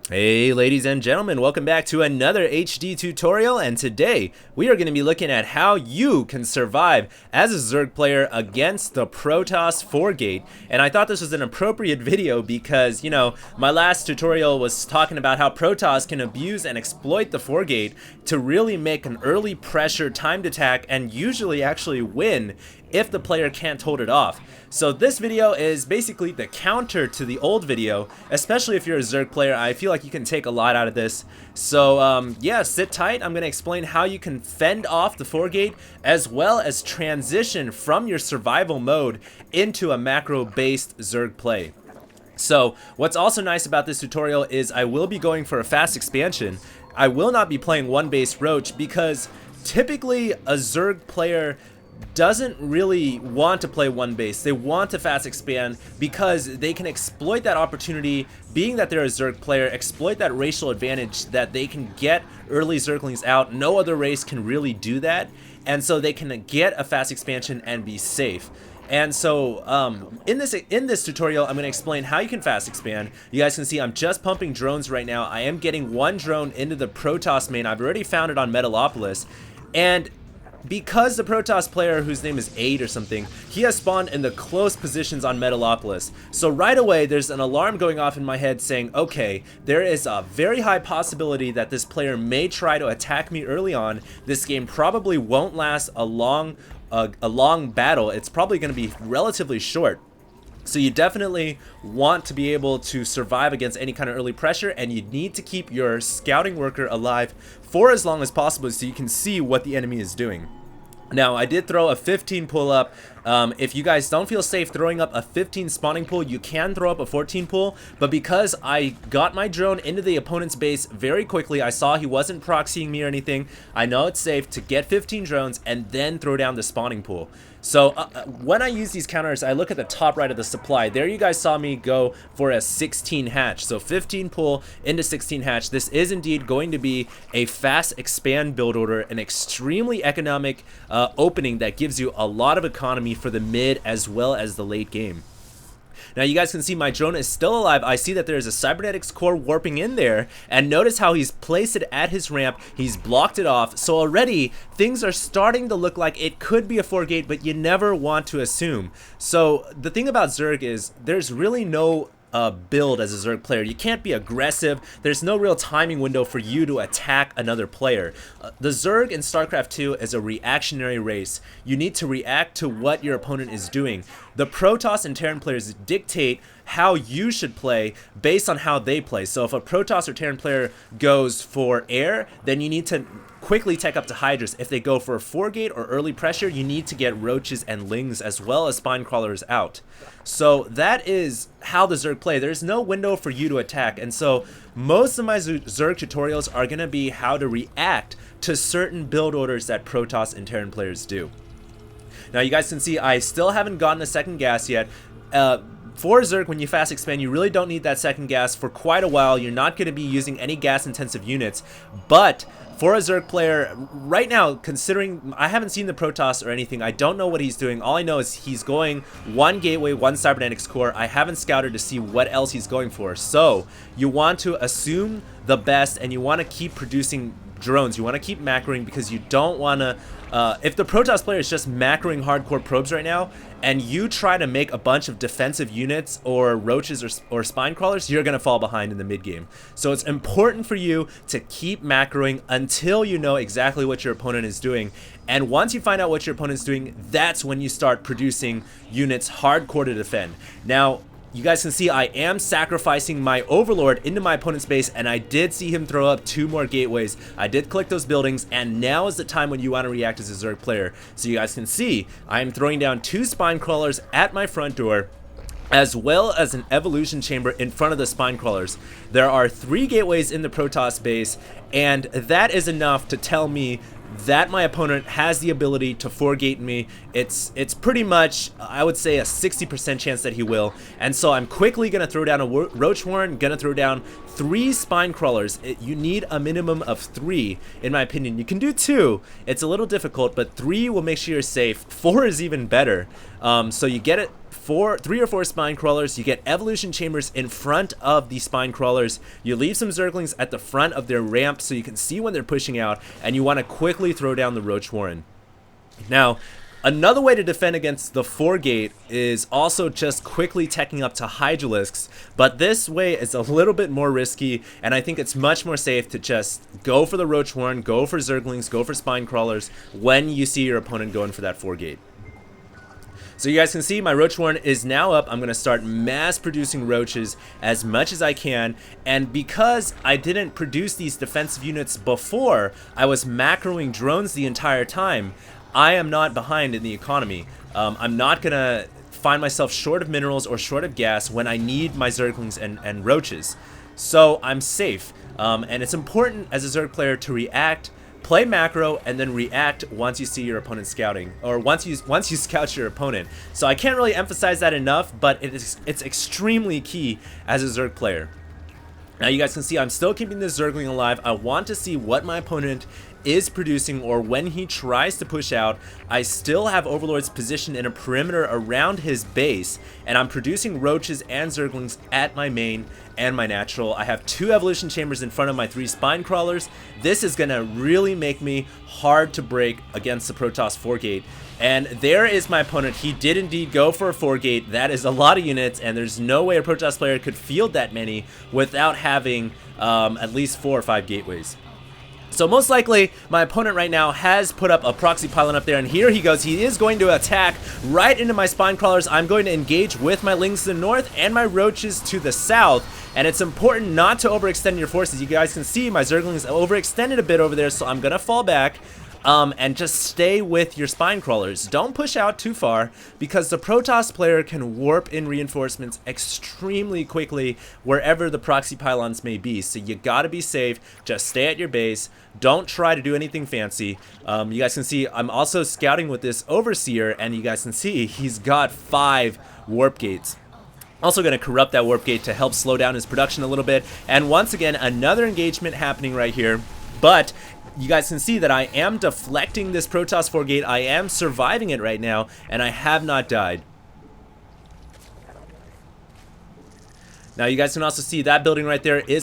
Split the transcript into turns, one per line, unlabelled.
Hey ladies and gentlemen, welcome back to another HD tutorial, and today we are going to be looking at how you can survive as a Zerg player against the Protoss 4-gate. And I thought this was an appropriate video because, you know, my last tutorial was talking about how Protoss can abuse and exploit the 4-gate to really make an early pressure timed attack and usually actually win if the player can't hold it off. So this video is basically the counter to the old video, especially if you're a Zerg player. I feel like you can take a lot out of this. So yeah, sit tight. I'm going to explain how you can fend off the 4-gate as well as transition from your survival mode into a macro-based Zerg play. So what's also nice about this tutorial is I will be going for a fast expansion. I will not be playing one base roach because typically a Zerg player doesn't really want to play one base. They want to fast expand because they can exploit that opportunity, being that they're a Zerg player, exploit that racial advantage that they can get early Zerglings out. No other race can really do that, and so they can get a fast expansion and be safe. And so in this tutorial, I'm going to explain how you can fast expand. You guys can see I'm just pumping drones right now. I am getting one drone into the Protoss main. I've already found it on Metalopolis, and because the Protoss player, whose name is 8 or something, he has spawned in the close positions on Metalopolis. So right away, there's an alarm going off in my head saying, okay, there is a very high possibility that this player may try to attack me early on. This game probably won't last a long battle. It's probably going to be relatively short. So you definitely want to be able to survive against any kind of early pressure, and you need to keep your scouting worker alive for as long as possible so you can see what the enemy is doing. Now, I did throw a 15 pull up. If you guys don't feel safe throwing up a 15 spawning pool, you can throw up a 14 pool, but because I got my drone into the opponent's base very quickly, I saw he wasn't proxying me or anything, I know it's safe to get 15 drones and then throw down the spawning pool. So when I use these counters, I look at the top right of the supply. There you guys saw me go for a 16 hatch. So 15 pull into 16 hatch. This is indeed going to be a fast expand build order, an extremely economic opening that gives you a lot of economy for the mid as well as the late game. Now you guys can see my drone is still alive. I see that there's a cybernetics core warping in there, and notice how he's placed it at his ramp. He's blocked it off, so already things are starting to look like it could be a 4-gate, but you never want to assume. So the thing about Zerg is there's really no build as a Zerg player. You can't be aggressive. There's no real timing window for you to attack another player. The Zerg in StarCraft 2 is a reactionary race. You need to react to what your opponent is doing. The Protoss and Terran players dictate how you should play based on how they play. So if a Protoss or Terran player goes for air, then you need to quickly tech up to Hydras. If they go for a 4-gate or early pressure, you need to get roaches and lings as well as spine crawlers out. So that is how the Zerg play. There's no window for you to attack, and so most of my Zerg tutorials are going to be how to react to certain build orders that Protoss and Terran players do. Now you guys can see I still haven't gotten a second gas yet. For Zerg, when you fast expand, you really don't need that second gas for quite a while. You're not going to be using any gas intensive units, but for a Zerg player right now, considering I haven't seen the Protoss or anything, I don't know what he's doing. All I know is he's going one gateway, one cybernetics core. I haven't scouted to see what else he's going for. So you want to assume the best, and you want to keep producing drones. You want to keep macroing because you don't want to if the Protoss player is just macroing hardcore probes right now and you try to make a bunch of defensive units or roaches or spine crawlers, you're going to fall behind in the mid game. So it's important for you to keep macroing until you know exactly what your opponent is doing, and once you find out what your opponent's doing, that's when you start producing units hardcore to defend. Now you guys can see I am sacrificing my Overlord into my opponent's base, and I did see him throw up 2 more gateways. I did click those buildings, and now is the time when you want to react as a Zerg player. So you guys can see I am throwing down 2 spine crawlers at my front door, as well as an evolution chamber in front of the spine crawlers. There are 3 gateways in the Protoss base, and that is enough to tell me that my opponent has the ability to 4-gate me. It's pretty much, I would say, a 60% chance that he will. And so I'm quickly going to throw down a Roach Warren, going to throw down 3 spine crawlers. You need a minimum of 3, in my opinion. You can do 2. It's a little difficult, but 3 will make sure you're safe. 4 is even better. So you get it. 3 or 4 spine crawlers. You get evolution chambers in front of the spine crawlers. You leave some zerglings at the front of their ramp so you can see when they're pushing out, and you want to quickly throw down the roach warren. Now, another way to defend against the 4 gate is also just quickly teching up to hydralisks, but this way is a little bit more risky, and I think it's much more safe to just go for the roach warren, go for zerglings, go for spine crawlers when you see your opponent going for that 4 gate. So you guys can see my roach warren is now up. I'm going to start mass producing roaches as much as I can, and because I didn't produce these defensive units before, I was macroing drones the entire time. I am not behind in the economy. I'm not going to find myself short of minerals or short of gas when I need my zerglings and roaches. So I'm safe, and it's important as a Zerg player to react, play macro, and then react once you see your opponent scouting, or once you scout your opponent. So I can't really emphasize that enough, but it's extremely key as a Zerg player. Now you guys can see I'm still keeping this Zergling alive. I want to see what my opponent is producing, or when he tries to push out. I still have Overlords positioned in a perimeter around his base, and I'm producing roaches and zerglings at my main and my natural. I have 2 evolution chambers in front of my 3 spine crawlers. This is gonna really make me hard to break against the Protoss 4 gate. And there is my opponent. He did indeed go for a 4 gate. That is a lot of units, and there's no way a Protoss player could field that many without having at least 4 or 5 gateways. So most likely, my opponent right now has put up a proxy pylon up there, and here he goes. He is going to attack right into my spine crawlers. I'm going to engage with my lings to the north and my roaches to the south, and it's important not to overextend your forces. You guys can see my zerglings overextended a bit over there, so I'm going to fall back. And just stay with your spine crawlers. Don't push out too far, because the Protoss player can warp in reinforcements extremely quickly wherever the proxy pylons may be. So you gotta be safe. Just stay at your base. Don't try to do anything fancy. You guys can see I'm also scouting with this Overseer, and you guys can see he's got 5 warp gates. Also going to corrupt that warp gate to help slow down his production a little bit. And once again, another engagement happening right here. But you guys can see that I am deflecting this Protoss 4 gate. I am surviving it right now, and I have not died. Now you guys can also see that building right there is